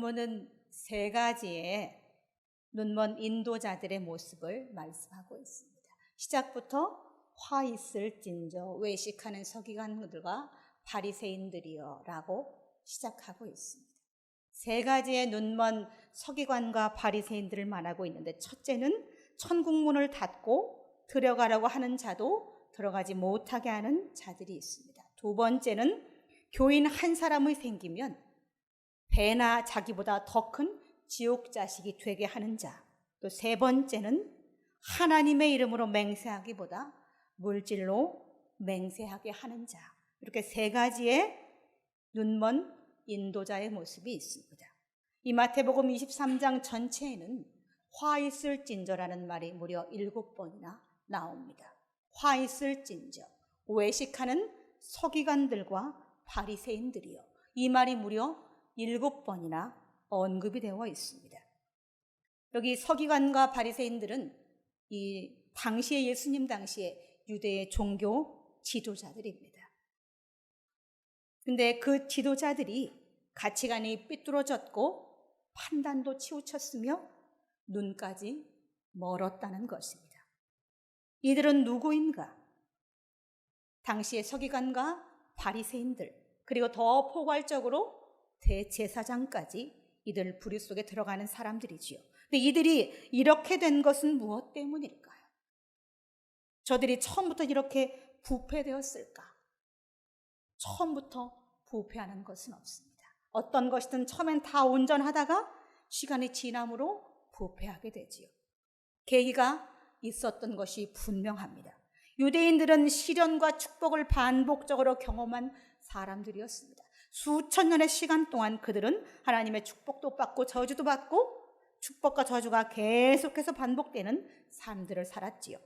본문은 세 가지의 눈먼 인도자들의 모습을 말씀하고 있습니다. 시작부터 화 있을진저 외식하는 서기관들과 바리새인들이여 라고 시작하고 있습니다. 세 가지의 눈먼 서기관과 바리새인들을 말하고 있는데, 첫째는 천국문을 닫고 들어가려고 하는 자도 들어가지 못하게 하는 자들이 있습니다. 두 번째는 교인 한 사람이 생기면 배나 자기보다 더 큰 지옥 자식이 되게 하는 자. 또 세 번째는 하나님의 이름으로 맹세하기보다 물질로 맹세하게 하는 자. 이렇게 세 가지의 눈먼 인도자의 모습이 있습니다. 이 마태복음 23장 전체에는 화 있을진저라는 말이 무려 7번이나 나옵니다. 화 있을진저, 외식하는 서기관들과 바리새인들이요. 이 말이 무려 7번이나 언급이 되어 있습니다. 여기 서기관과 바리새인들은 이 당시에 예수님 당시에 유대의 종교 지도자들입니다. 근데 그 지도자들이 가치관이 삐뚤어졌고 판단도 치우쳤으며 눈까지 멀었다는 것입니다. 이들은 누구인가? 당시의 서기관과 바리새인들, 그리고 더 포괄적으로 대제사장까지 이들 부류 속에 들어가는 사람들이지요. 근데 이들이 이렇게 된 것은 무엇 때문일까요? 저들이 처음부터 이렇게 부패되었을까? 처음부터 부패하는 것은 없습니다. 어떤 것이든 처음엔 다 온전하다가 시간이 지남으로 부패하게 되지요. 계기가 있었던 것이 분명합니다. 유대인들은 시련과 축복을 반복적으로 경험한 사람들이었습니다. 수천 년의 시간 동안 그들은 하나님의 축복도 받고 저주도 받고 축복과 저주가 계속해서 반복되는 삶들을 살았지요.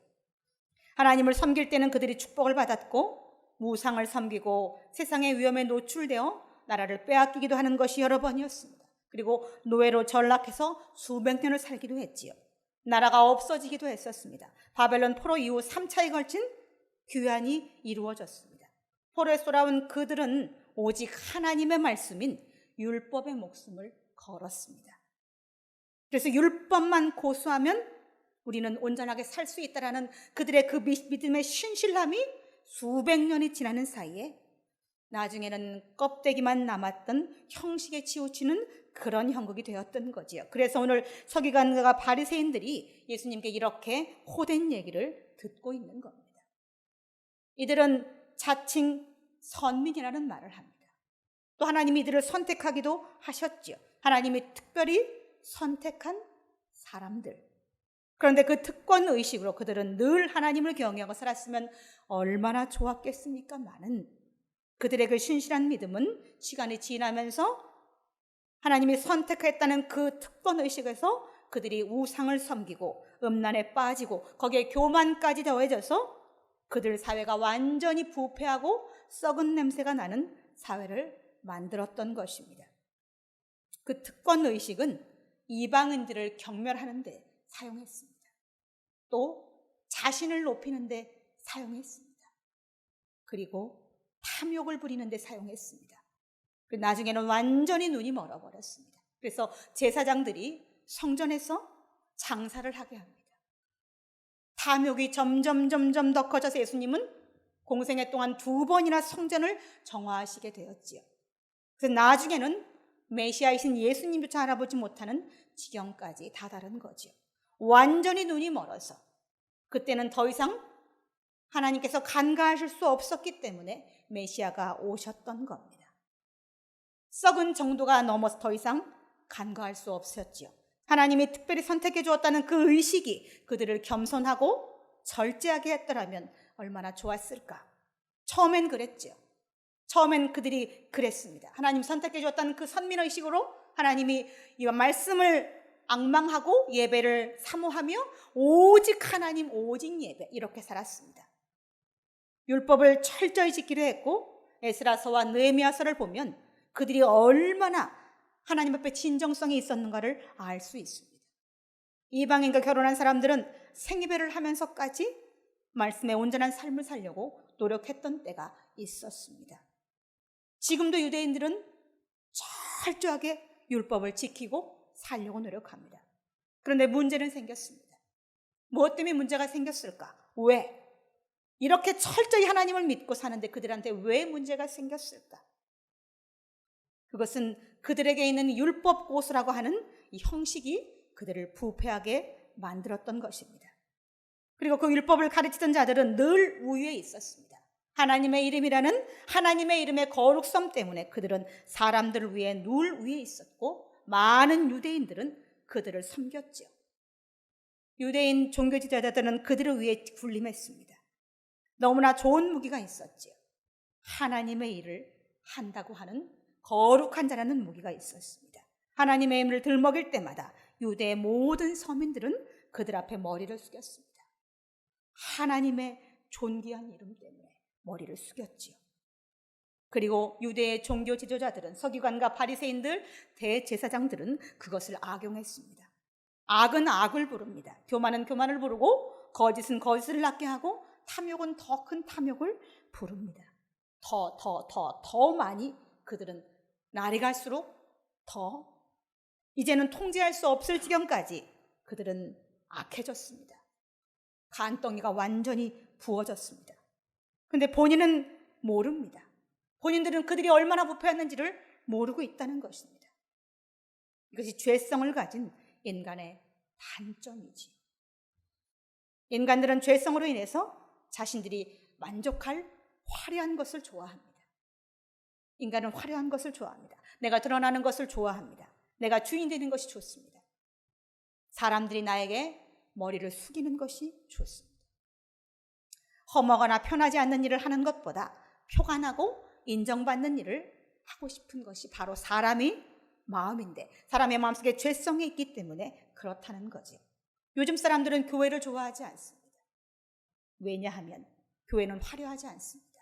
하나님을 섬길 때는 그들이 축복을 받았고, 우상을 섬기고 세상의 위험에 노출되어 나라를 빼앗기기도 하는 것이 여러 번이었습니다. 그리고 노예로 전락해서 수백 년을 살기도 했지요. 나라가 없어지기도 했었습니다. 바벨론 포로 이후 3차에 걸친 귀환이 이루어졌습니다. 포로에서 돌아온 그들은 오직 하나님의 말씀인 율법의 목숨을 걸었습니다. 그래서 율법만 고수하면 우리는 온전하게 살 수 있다라는 그들의 그 믿음의 신실함이 수백 년이 지나는 사이에 나중에는 껍데기만 남았던 형식에 치우치는 그런 형국이 되었던 거지요. 그래서 오늘 서기관과 바리새인들이 예수님께 이렇게 호된 얘기를 듣고 있는 겁니다. 이들은 자칭 선민이라는 말을 합니다. 또 하나님이 이들을 선택하기도 하셨죠. 하나님이 특별히 선택한 사람들. 그런데 그 특권의식으로 그들은 늘 하나님을 경외하고 살았으면 얼마나 좋았겠습니까마는 그들의 그 신실한 믿음은 시간이 지나면서 하나님이 선택했다는 그 특권의식에서 그들이 우상을 섬기고 음란에 빠지고 거기에 교만까지 더해져서 그들 사회가 완전히 부패하고 썩은 냄새가 나는 사회를 만들었던 것입니다. 그 특권의식은 이방인들을 경멸하는 데 사용했습니다. 또 자신을 높이는 데 사용했습니다. 그리고 탐욕을 부리는 데 사용했습니다. 나중에는 완전히 눈이 멀어버렸습니다. 그래서 제사장들이 성전에서 장사를 하게 합니다. 탐욕이 점점 더 커져서 예수님은 공생애 동안 2번이나 성전을 정화하시게 되었지요. 그래서 나중에는 메시아이신 예수님조차 알아보지 못하는 지경까지 다다른 거죠. 완전히 눈이 멀어서 그때는 더 이상 하나님께서 간과하실 수 없었기 때문에 메시아가 오셨던 겁니다. 썩은 정도가 넘어서 더 이상 간과할 수 없었죠. 하나님이 특별히 선택해 주었다는 그 의식이 그들을 겸손하고 절제하게 했더라면 얼마나 좋았을까. 처음엔 그랬죠. 처음엔 그들이 그랬습니다. 하나님 선택해 주었다는 그 선민의식으로 하나님이 이 말씀을 앙망하고 예배를 사모하며 오직 하나님, 오직 예배, 이렇게 살았습니다. 율법을 철저히 지키려 했고 에스라서와 느헤미야서를 보면 그들이 얼마나 하나님 앞에 진정성이 있었는가를 알 수 있습니다. 이방인과 결혼한 사람들은 생이별을 하면서까지 말씀의 온전한 삶을 살려고 노력했던 때가 있었습니다. 지금도 유대인들은 철저하게 율법을 지키고 살려고 노력합니다. 그런데 문제는 생겼습니다. 무엇 때문에 문제가 생겼을까? 왜? 이렇게 철저히 하나님을 믿고 사는데 그들한테 왜 문제가 생겼을까? 그것은 그들에게 있는 율법 고수라고 하는 이 형식이 그들을 부패하게 만들었던 것입니다. 그리고 그 율법을 가르치던 자들은 늘 우위에 있었습니다. 하나님의 이름이라는 하나님의 이름의 거룩성 때문에 그들은 사람들을 위해 늘 위에 있었고 많은 유대인들은 그들을 섬겼죠. 유대인 종교 지도자들은 그들을 위해 군림했습니다. 너무나 좋은 무기가 있었죠. 하나님의 일을 한다고 하는 거룩한 자라는 무기가 있었습니다. 하나님의 이름을 들먹일 때마다 유대의 모든 서민들은 그들 앞에 머리를 숙였습니다. 하나님의 존귀한 이름 때문에 머리를 숙였지요. 그리고 유대의 종교 지도자들은 서기관과 바리새인들, 대제사장들은 그것을 악용했습니다. 악은 악을 부릅니다. 교만은 교만을 부르고 거짓은 거짓을 낳게 하고 탐욕은 더 큰 탐욕을 부릅니다. 더 많이 그들은 날이 갈수록 더 이제는 통제할 수 없을 지경까지 그들은 악해졌습니다. 간덩이가 완전히 부어졌습니다. 그런데 본인은 모릅니다. 본인들은 그들이 얼마나 부패했는지를 모르고 있다는 것입니다. 이것이 죄성을 가진 인간의 단점이지. 인간들은 죄성으로 인해서 자신들이 만족할 화려한 것을 좋아합니다. 인간은 화려한 것을 좋아합니다. 내가 드러나는 것을 좋아합니다. 내가 주인 되는 것이 좋습니다. 사람들이 나에게 머리를 숙이는 것이 좋습니다. 험하거나 편하지 않는 일을 하는 것보다 표가 나고 인정받는 일을 하고 싶은 것이 바로 사람의 마음인데 사람의 마음속에 죄성이 있기 때문에 그렇다는 거죠. 요즘 사람들은 교회를 좋아하지 않습니다. 왜냐하면 교회는 화려하지 않습니다.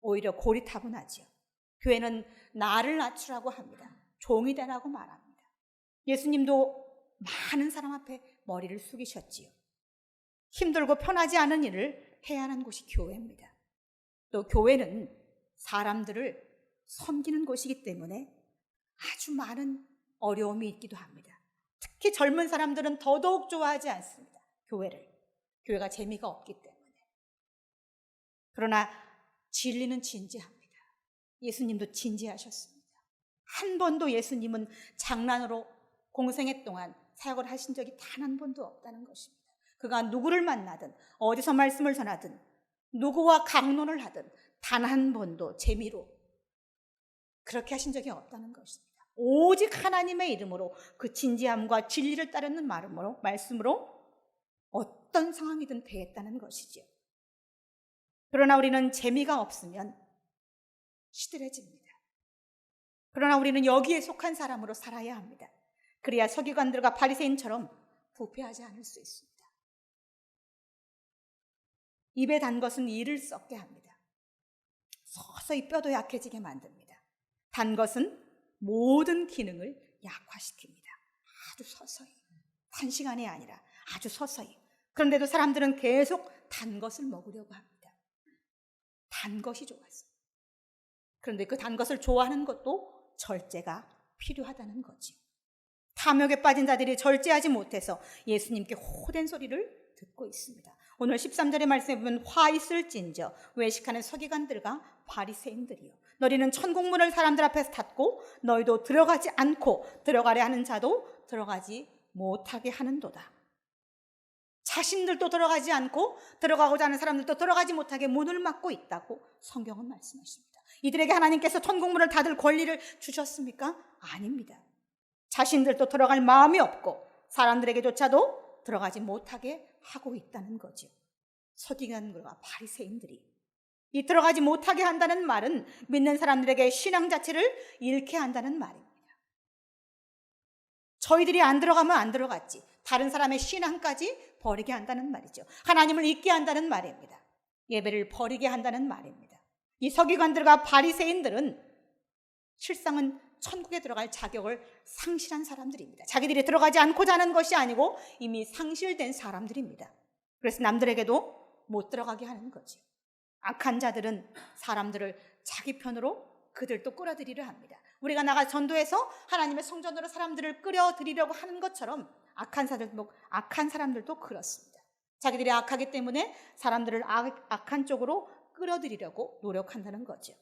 오히려 고리타분하죠. 교회는 나를 낮추라고 합니다. 종이 되라고 말합니다. 예수님도 많은 사람 앞에 머리를 숙이셨지요. 힘들고 편하지 않은 일을 해야 하는 곳이 교회입니다. 또 교회는 사람들을 섬기는 곳이기 때문에 아주 많은 어려움이 있기도 합니다. 특히 젊은 사람들은 더더욱 좋아하지 않습니다. 교회가 재미가 없기 때문에. 그러나 진리는 진지합니다. 예수님도 진지하셨습니다. 한 번도 예수님은 장난으로 공생애 동안 사역을 하신 적이 단 한 번도 없다는 것입니다. 그가 누구를 만나든 어디서 말씀을 전하든 누구와 강론을 하든 단 한 번도 재미로 그렇게 하신 적이 없다는 것입니다. 오직 하나님의 이름으로 그 진지함과 진리를 따르는 말씀으로 어떤 상황이든 대했다는 것이죠. 그러나 우리는 재미가 없으면 시들해집니다. 그러나 우리는 여기에 속한 사람으로 살아야 합니다. 그래야 서기관들과 바리새인처럼 부패하지 않을 수 있습니다. 입에 단 것은 이를 썩게 합니다. 서서히 뼈도 약해지게 만듭니다. 단 것은 모든 기능을 약화시킵니다. 아주 서서히, 단시간이 아니라 아주 서서히. 그런데도 사람들은 계속 단 것을 먹으려고 합니다. 단 것이 좋아서. 그런데 그 단 것을 좋아하는 것도 절제가 필요하다는 거죠. 탐욕에 빠진 자들이 절제하지 못해서 예수님께 호된 소리를 듣고 있습니다. 오늘 13절의 말씀에 보면 화 있을진저 외식하는 서기관들과 바리새인들이요 너희는 천국문을 사람들 앞에서 닫고 너희도 들어가지 않고 들어가려 하는 자도 들어가지 못하게 하는도다. 자신들도 들어가지 않고 들어가고자 하는 사람들도 들어가지 못하게 문을 막고 있다고 성경은 말씀하십니다. 이들에게 하나님께서 천국문을 닫을 권리를 주셨습니까? 아닙니다. 자신들도 들어갈 마음이 없고 사람들에게조차도 들어가지 못하게 하고 있다는 거죠. 서기관들과 바리새인들이 이 들어가지 못하게 한다는 말은 믿는 사람들에게 신앙 자체를 잃게 한다는 말입니다. 저희들이 안 들어가면 안 들어갔지 다른 사람의 신앙까지 버리게 한다는 말이죠. 하나님을 잊게 한다는 말입니다. 예배를 버리게 한다는 말입니다. 이 서기관들과 바리새인들은 실상은 천국에 들어갈 자격을 상실한 사람들입니다. 자기들이 들어가지 않고자 하는 것이 아니고 이미 상실된 사람들입니다. 그래서 남들에게도 못 들어가게 하는 거죠. 악한 자들은 사람들을 자기 편으로 그들도 끌어들이려 합니다. 우리가 나가 전도해서 하나님의 성전으로 사람들을 끌어들이려고 하는 것처럼 악한 사람들도 그렇습니다. 자기들이 악하기 때문에 사람들을 악한 쪽으로 끌어들이려고 노력한다는 거죠.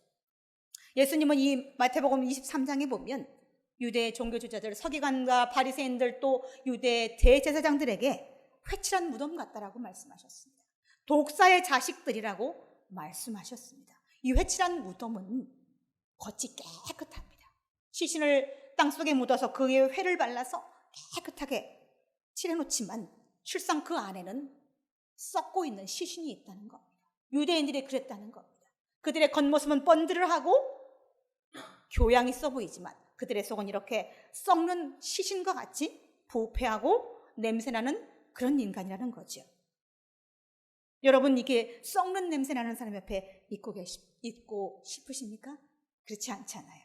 예수님은 이 마태복음 23장에 보면 유대 종교주자들, 서기관과 바리새인들 또 유대 대제사장들에게 회칠한 무덤 같다라고 말씀하셨습니다. 독사의 자식들이라고 말씀하셨습니다. 이 회칠한 무덤은 겉이 깨끗합니다. 시신을 땅속에 묻어서 그 위에 회를 발라서 깨끗하게 칠해놓지만 실상 그 안에는 썩고 있는 시신이 있다는 겁니다. 유대인들이 그랬다는 겁니다. 그들의 겉모습은 번들하고 교양이 있어 보이지만 그들의 속은 이렇게 썩는 시신과 같이 부패하고 냄새나는 그런 인간이라는 거죠. 여러분, 이게 썩는 냄새나는 사람 옆에 있고 싶으십니까? 그렇지 않잖아요.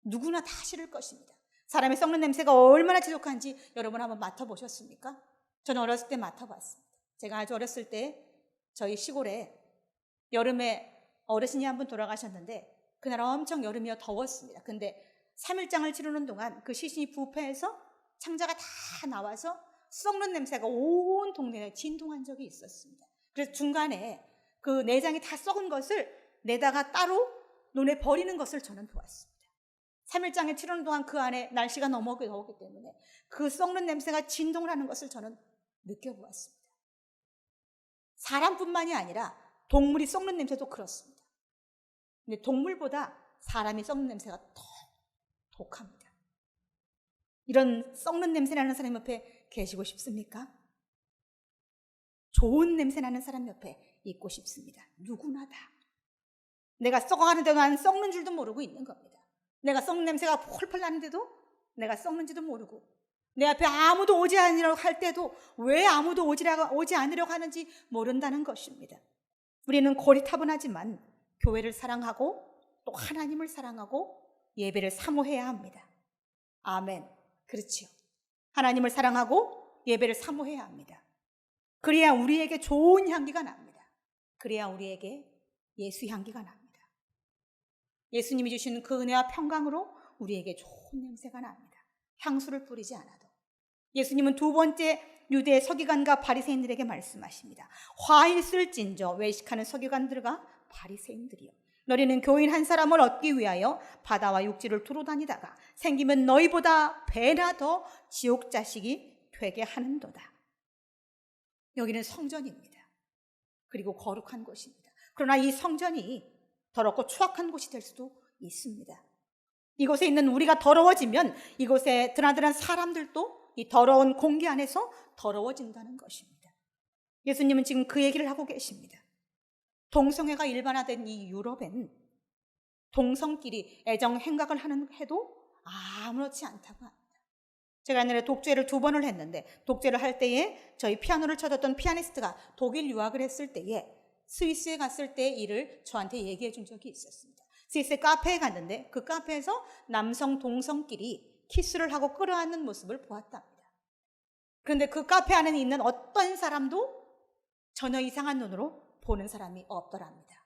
누구나 다 싫을 것입니다. 사람의 썩는 냄새가 얼마나 지독한지 여러분 한번 맡아보셨습니까? 저는 어렸을 때 맡아봤습니다. 제가 아주 어렸을 때 저희 시골에 여름에 어르신이 한 분 돌아가셨는데 그날 엄청 여름이어 더웠습니다. 근데 3일장을 치르는 동안 그 시신이 부패해서 창자가 다 나와서 썩는 냄새가 온 동네에 진동한 적이 있었습니다. 그래서 중간에 그 내장이 다 썩은 것을 내다가 따로 논에 버리는 것을 저는 보았습니다. 3일장에 치르는 동안 그 안에 날씨가 너무 더웠기 때문에 그 썩는 냄새가 진동을 하는 것을 저는 느껴보았습니다. 사람뿐만이 아니라 동물이 썩는 냄새도 그렇습니다. 근데 동물보다 사람이 썩는 냄새가 더 독합니다. 이런 썩는 냄새 나는 사람 옆에 계시고 싶습니까? 좋은 냄새 나는 사람 옆에 있고 싶습니다. 누구나 다. 내가 썩어가는데도 난 썩는 줄도 모르고 있는 겁니다. 내가 썩는 냄새가 펄펄 나는데도 내가 썩는지도 모르고 내 앞에 아무도 오지 않으려고 할 때도 왜 아무도 오지 않으려고 하는지 모른다는 것입니다. 우리는 고리타분하지만 교회를 사랑하고 또 하나님을 사랑하고 예배를 사모해야 합니다. 아멘. 그렇죠. 하나님을 사랑하고 예배를 사모해야 합니다. 그래야 우리에게 좋은 향기가 납니다. 그래야 우리에게 예수 향기가 납니다. 예수님이 주신 그 은혜와 평강으로 우리에게 좋은 냄새가 납니다. 향수를 뿌리지 않아도. 예수님은 두 번째 유대 서기관과 바리새인들에게 말씀하십니다. 화 있을진저 외식하는 서기관들과 바리새인들이요, 너희는 교인 한 사람을 얻기 위하여 바다와 육지를 두루 다니다가 생기면 너희보다 배나 더 지옥 자식이 되게 하는도다. 여기는 성전입니다. 그리고 거룩한 곳입니다. 그러나 이 성전이 더럽고 추악한 곳이 될 수도 있습니다. 이곳에 있는 우리가 더러워지면 이곳에 드나드는 사람들도 이 더러운 공기 안에서 더러워진다는 것입니다. 예수님은 지금 그 얘기를 하고 계십니다. 동성애가 일반화된 이 유럽엔 동성끼리 애정 행각을 해도 아무렇지 않다고 합니다. 제가 옛날에 독재를 2번을 했는데 독재를 할 때에 저희 피아노를 쳐줬던 피아니스트가 독일 유학을 했을 때에 스위스에 갔을 때 일을 저한테 얘기해 준 적이 있었습니다. 스위스 카페에 갔는데 그 카페에서 남성 동성끼리 키스를 하고 끌어안는 모습을 보았답니다. 그런데 그 카페 안에 있는 어떤 사람도 전혀 이상한 눈으로 보는 사람이 없더랍니다.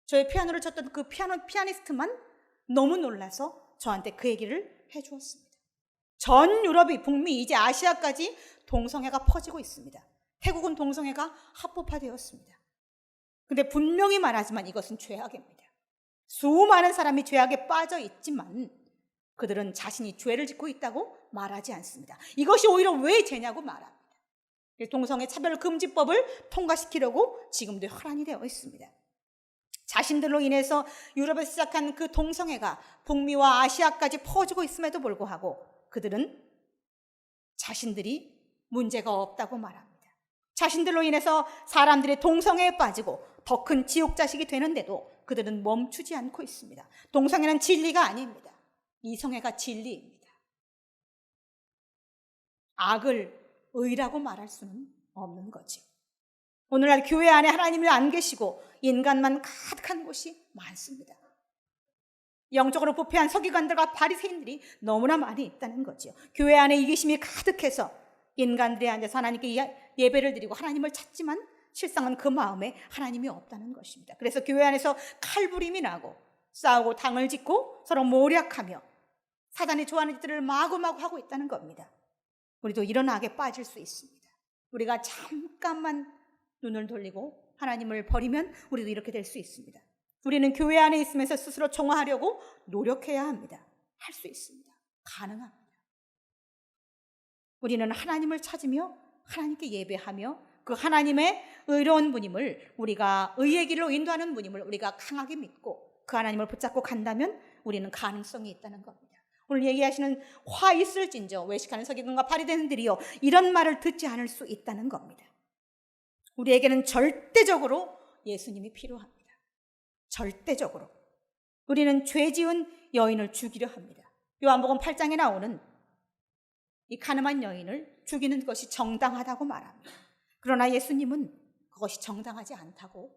저의 피아노를 쳤던 그 피아니스트만 너무 놀라서 저한테 그 얘기를 해주었습니다. 전 유럽이, 북미, 이제 아시아까지 동성애가 퍼지고 있습니다. 태국은 동성애가 합법화되었습니다. 근데 분명히 말하지만 이것은 죄악입니다. 수많은 사람이 죄악에 빠져 있지만 그들은 자신이 죄를 짓고 있다고 말하지 않습니다. 이것이 오히려 왜 죄냐고 말합니다. 동성애 차별금지법을 통과시키려고 지금도 혈안이 되어 있습니다. 자신들로 인해서 유럽에서 시작한 그 동성애가 북미와 아시아까지 퍼지고 있음에도 불구하고 그들은 자신들이 문제가 없다고 말합니다. 자신들로 인해서 사람들이 동성애에 빠지고 더 큰 지옥 자식이 되는데도 그들은 멈추지 않고 있습니다. 동성애는 진리가 아닙니다. 이성애가 진리입니다. 악을 의라고 말할 수는 없는 거죠. 오늘날 교회 안에 하나님이 안 계시고 인간만 가득한 곳이 많습니다. 영적으로 부패한 서기관들과 바리새인들이 너무나 많이 있다는 거죠. 교회 안에 이기심이 가득해서 인간들이 앉아서 하나님께 예배를 드리고 하나님을 찾지만 실상은 그 마음에 하나님이 없다는 것입니다. 그래서 교회 안에서 칼부림이 나고 싸우고 당을 짓고 서로 모략하며 사단이 좋아하는 짓들을 마구마구 하고 있다는 겁니다. 우리도 이런 악에 빠질 수 있습니다. 우리가 잠깐만 눈을 돌리고 하나님을 버리면 우리도 이렇게 될 수 있습니다. 우리는 교회 안에 있으면서 스스로 정화하려고 노력해야 합니다. 할 수 있습니다. 가능합니다. 우리는 하나님을 찾으며 하나님께 예배하며 그 하나님의 의로운 분임을, 우리가 의의 길로 인도하는 분임을 우리가 강하게 믿고 그 하나님을 붙잡고 간다면 우리는 가능성이 있다는 겁니다. 오늘 얘기하시는 화 있을진저 외식하는 서기관과 바리새인들이요, 이런 말을 듣지 않을 수 있다는 겁니다. 우리에게는 절대적으로 예수님이 필요합니다. 절대적으로. 우리는 죄 지은 여인을 죽이려 합니다. 요한복음 8장에 나오는 이 가늠한 여인을 죽이는 것이 정당하다고 말합니다. 그러나 예수님은 그것이 정당하지 않다고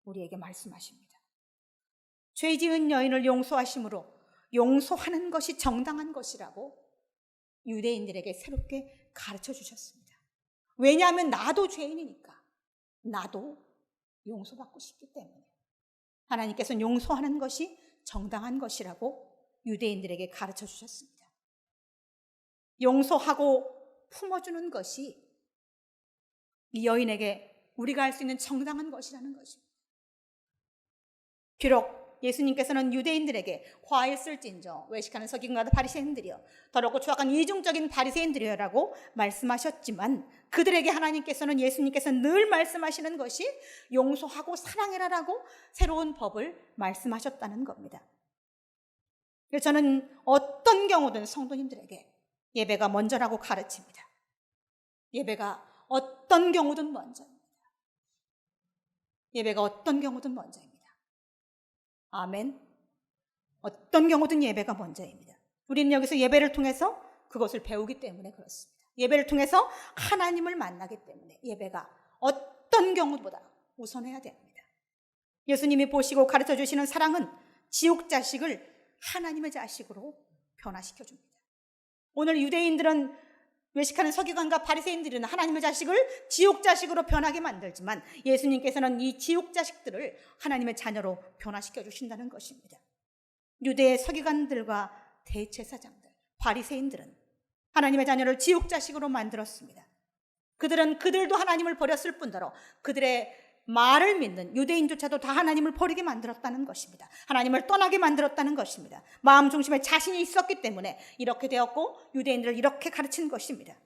우리에게 말씀하십니다. 죄 지은 여인을 용서하심으로 용서하는 것이 정당한 것이라고 유대인들에게 새롭게 가르쳐 주셨습니다. 왜냐하면 나도 죄인이니까, 나도 용서받고 싶기 때문에 하나님께서는 용서하는 것이 정당한 것이라고 유대인들에게 가르쳐 주셨습니다. 용서하고 품어주는 것이 이 여인에게 우리가 할 수 있는 정당한 것이라는 것입니다. 비록 예수님께서는 유대인들에게 화 있을진저 외식하는 서기관과 바리새인들이여, 더럽고 추악한 이중적인 바리새인들이여라고 말씀하셨지만 그들에게 하나님께서는, 예수님께서는 늘 말씀하시는 것이 용서하고 사랑해라라고 새로운 법을 말씀하셨다는 겁니다. 그래서 저는 어떤 경우든 성도님들에게 예배가 먼저라고 가르칩니다. 예배가 어떤 경우든 먼저입니다. 예배가 어떤 경우든 먼저입니다. 아멘. 어떤 경우든 예배가 먼저입니다. 우리는 여기서 예배를 통해서 그것을 배우기 때문에 그렇습니다. 예배를 통해서 하나님을 만나기 때문에 예배가 어떤 경우보다 우선해야 됩니다. 예수님이 보시고 가르쳐 주시는 사랑은 지옥 자식을 하나님의 자식으로 변화시켜 줍니다. 오늘 유대인들은, 외식하는 서기관과 바리새인들은 하나님의 자식을 지옥 자식으로 변하게 만들지만 예수님께서는 이 지옥 자식들을 하나님의 자녀로 변화시켜 주신다는 것입니다. 유대의 서기관들과 대제사장들, 바리새인들은 하나님의 자녀를 지옥 자식으로 만들었습니다. 그들도 하나님을 버렸을 뿐더러 그들의 말을 믿는 유대인조차도 다 하나님을 버리게 만들었다는 것입니다. 하나님을 떠나게 만들었다는 것입니다. 마음 중심에 자신이 있었기 때문에 이렇게 되었고 유대인들을 이렇게 가르친 것입니다.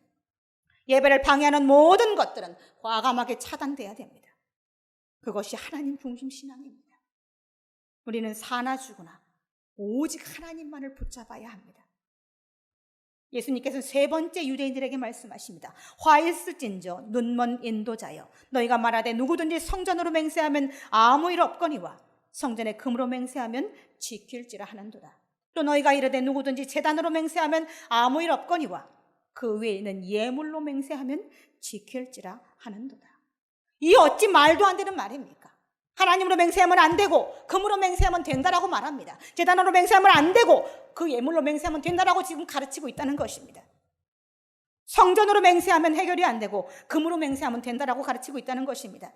예배를 방해하는 모든 것들은 과감하게 차단돼야 됩니다. 그것이 하나님 중심 신앙입니다. 우리는 사나 죽으나 오직 하나님만을 붙잡아야 합니다. 예수님께서는 세 번째 유대인들에게 말씀하십니다. 화 있을진저 눈먼 인도자여, 너희가 말하되 누구든지 성전으로 맹세하면 아무 일 없거니와 성전에 금으로 맹세하면 지킬지라 하는도다. 또 너희가 이르되 누구든지 제단으로 맹세하면 아무 일 없거니와 그 위에 있는 예물로 맹세하면 지킬지라 하는도다. 이 어찌 말도 안 되는 말입니까? 하나님으로 맹세하면 안 되고 금으로 맹세하면 된다라고 말합니다. 제단으로 맹세하면 안 되고 그 예물로 맹세하면 된다라고 지금 가르치고 있다는 것입니다. 성전으로 맹세하면 해결이 안 되고 금으로 맹세하면 된다라고 가르치고 있다는 것입니다.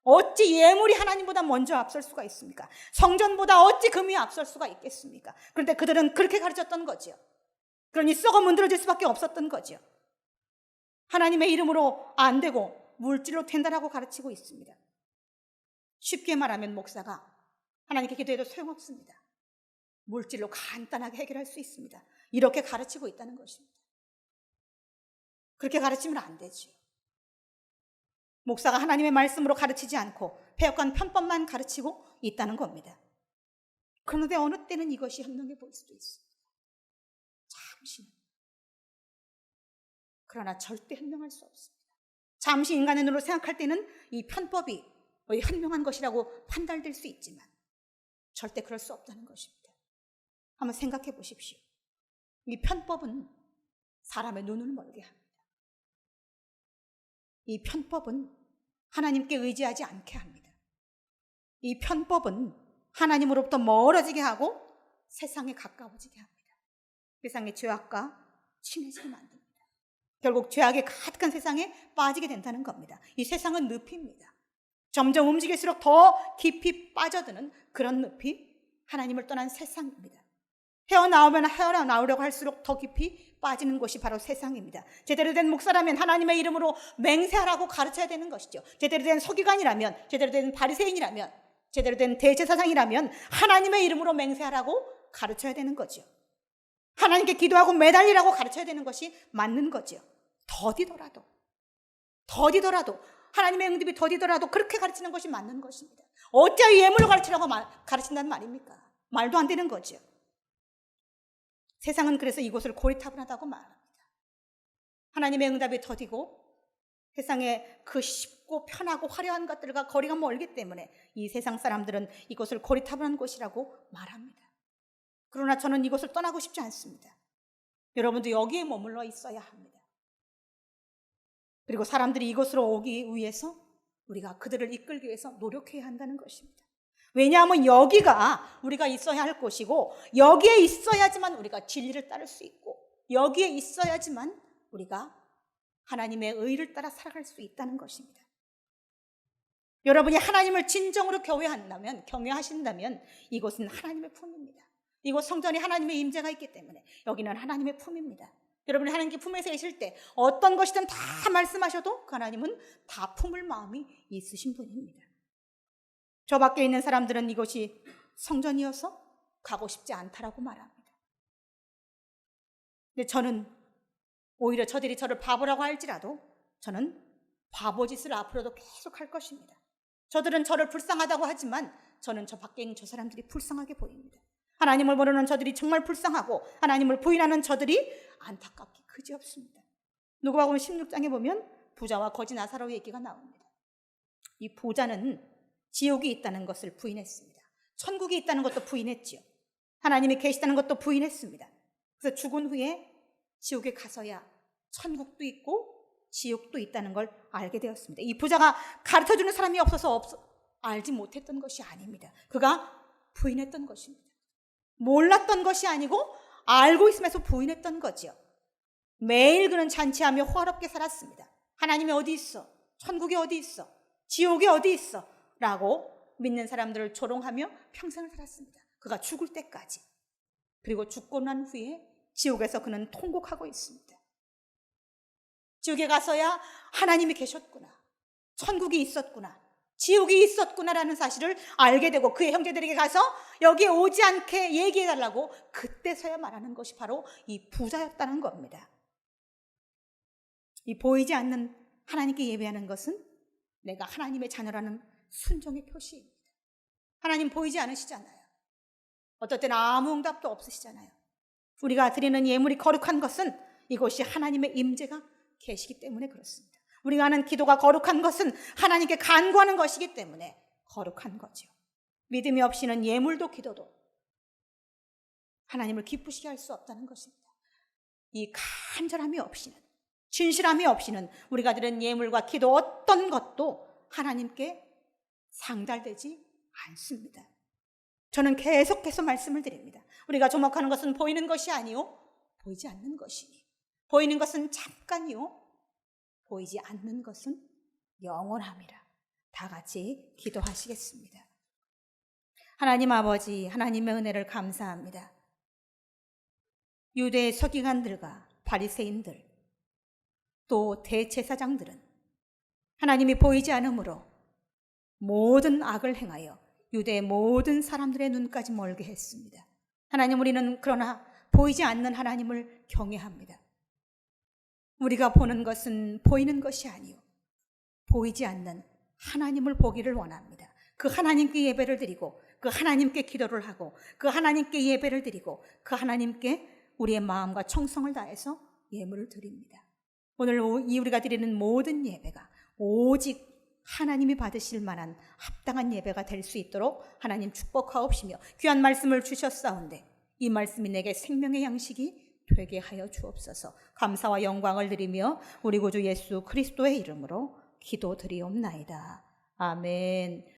어찌 예물이 하나님보다 먼저 앞설 수가 있습니까? 성전보다 어찌 금이 앞설 수가 있겠습니까? 그런데 그들은 그렇게 가르쳤던 거지요. 그러니 썩어 문드러질 수밖에 없었던 거지요. 하나님의 이름으로 안 되고 물질로 된다라고 가르치고 있습니다. 쉽게 말하면 목사가 하나님께 기도해도 소용없습니다. 물질로 간단하게 해결할 수 있습니다. 이렇게 가르치고 있다는 것입니다. 그렇게 가르치면 안 되지요. 목사가 하나님의 말씀으로 가르치지 않고 폐역한 편법만 가르치고 있다는 겁니다. 그런데 어느 때는 이것이 현명해 보일 수도 있습니다. 잠시는. 그러나 절대 현명할 수 없습니다. 잠시 인간의 눈으로 생각할 때는 이 편법이 현명한 것이라고 판단될 수 있지만 절대 그럴 수 없다는 것입니다. 한번 생각해 보십시오. 이 편법은 사람의 눈을 멀게 합니다. 이 편법은 하나님께 의지하지 않게 합니다. 이 편법은 하나님으로부터 멀어지게 하고 세상에 가까워지게 합니다. 세상의 죄악과 친해지게 만듭니다. 결국 죄악에 가득한 세상에 빠지게 된다는 겁니다. 이 세상은 늪입니다. 점점 움직일수록 더 깊이 빠져드는 그런 늪이 하나님을 떠난 세상입니다. 헤어나오려고 할수록 더 깊이 빠지는 곳이 바로 세상입니다. 제대로 된 목사라면 하나님의 이름으로 맹세하라고 가르쳐야 되는 것이죠. 제대로 된 서기관이라면, 제대로 된 바리새인이라면, 제대로 된 대제사장이라면 하나님의 이름으로 맹세하라고 가르쳐야 되는 거죠. 하나님께 기도하고 매달리라고 가르쳐야 되는 것이 맞는 거죠. 더디더라도 하나님의 응답이 더디더라도 그렇게 가르치는 것이 맞는 것입니다. 어찌하여 예물을 가르치라고 가르친다는 말입니까? 말도 안 되는 거죠. 세상은 그래서 이곳을 고리타분하다고 말합니다. 하나님의 응답이 더디고 세상에 그 쉽고 편하고 화려한 것들과 거리가 멀기 때문에 이 세상 사람들은 이곳을 고리타분한 곳이라고 말합니다. 그러나 저는 이곳을 떠나고 싶지 않습니다. 여러분도 여기에 머물러 있어야 합니다. 그리고 사람들이 이곳으로 오기 위해서 우리가 그들을 이끌기 위해서 노력해야 한다는 것입니다. 왜냐하면 여기가 우리가 있어야 할 곳이고 여기에 있어야지만 우리가 진리를 따를 수 있고 여기에 있어야지만 우리가 하나님의 의를 따라 살아갈 수 있다는 것입니다. 여러분이 하나님을 진정으로 경외하신다면 이곳은 하나님의 품입니다. 이곳 성전에 하나님의 임재가 있기 때문에 여기는 하나님의 품입니다. 여러분이 하나님께 품에서 계실 때 어떤 것이든 다 말씀하셔도 그 하나님은 다 품을 마음이 있으신 분입니다. 저 밖에 있는 사람들은 이곳이 성전이어서 가고 싶지 않다라고 말합니다. 근데 저는 오히려 저들이 저를 바보라고 할지라도 저는 바보짓을 앞으로도 계속 할 것입니다. 저들은 저를 불쌍하다고 하지만 저는 저 밖에 있는 저 사람들이 불쌍하게 보입니다. 하나님을 모르는 저들이 정말 불쌍하고 하나님을 부인하는 저들이 안타깝기 그지없습니다. 누가복음 16장에 보면 부자와 거지 나사로의 얘기가 나옵니다. 이 부자는 지옥이 있다는 것을 부인했습니다. 천국이 있다는 것도 부인했지요. 하나님이 계시다는 것도 부인했습니다. 그래서 죽은 후에 지옥에 가서야 천국도 있고 지옥도 있다는 걸 알게 되었습니다. 이 부자가 가르쳐주는 사람이 없어서 알지 못했던 것이 아닙니다. 그가 부인했던 것입니다. 몰랐던 것이 아니고 알고 있으면서 부인했던 거죠. 매일 그는 잔치하며 호화롭게 살았습니다. 하나님이 어디 있어? 천국이 어디 있어? 지옥이 어디 있어? 라고 믿는 사람들을 조롱하며 평생을 살았습니다. 그가 죽을 때까지. 그리고 죽고 난 후에 지옥에서 그는 통곡하고 있습니다. 지옥에 가서야 하나님이 계셨구나, 천국이 있었구나, 지옥이 있었구나라는 사실을 알게 되고 그의 형제들에게 가서 여기에 오지 않게 얘기해달라고 그때서야 말하는 것이 바로 이 부자였다는 겁니다. 이 보이지 않는 하나님께 예배하는 것은 내가 하나님의 자녀라는 순종의 표시입니다. 하나님 보이지 않으시잖아요. 어떨 때는 아무 응답도 없으시잖아요. 우리가 드리는 예물이 거룩한 것은 이곳이 하나님의 임재가 계시기 때문에 그렇습니다. 우리가 하는 기도가 거룩한 것은 하나님께 간구하는 것이기 때문에 거룩한 거죠. 믿음이 없이는 예물도 기도도 하나님을 기쁘시게 할 수 없다는 것입니다. 이 간절함이 없이는, 진실함이 없이는 우리가 드리는 예물과 기도 어떤 것도 하나님께 상달되지 않습니다. 저는 계속해서 말씀을 드립니다. 우리가 주목하는 것은 보이는 것이 아니요 보이지 않는 것이니, 보이는 것은 잠깐이요 보이지 않는 것은 영원함이라. 다 같이 기도하시겠습니다. 하나님 아버지, 하나님의 은혜를 감사합니다. 유대의 서기관들과 바리새인들, 또 대제사장들은 하나님이 보이지 않으므로 모든 악을 행하여 유대의 모든 사람들의 눈까지 멀게 했습니다. 하나님, 우리는 그러나 보이지 않는 하나님을 경외합니다. 우리가 보는 것은 보이는 것이 아니요 보이지 않는 하나님을 보기를 원합니다. 그 하나님께 예배를 드리고 그 하나님께 기도를 하고 그 하나님께 예배를 드리고 그 하나님께 우리의 마음과 청성을 다해서 예물을 드립니다. 오늘 우리가 드리는 모든 예배가 오직 하나님이 받으실 만한 합당한 예배가 될 수 있도록 하나님 축복하옵시며 귀한 말씀을 주셨사온데 이 말씀이 내게 생명의 양식이 되게 하여 주옵소서. 감사와 영광을 드리며 우리 구주 예수 그리스도의 이름으로 기도드리옵나이다. 아멘.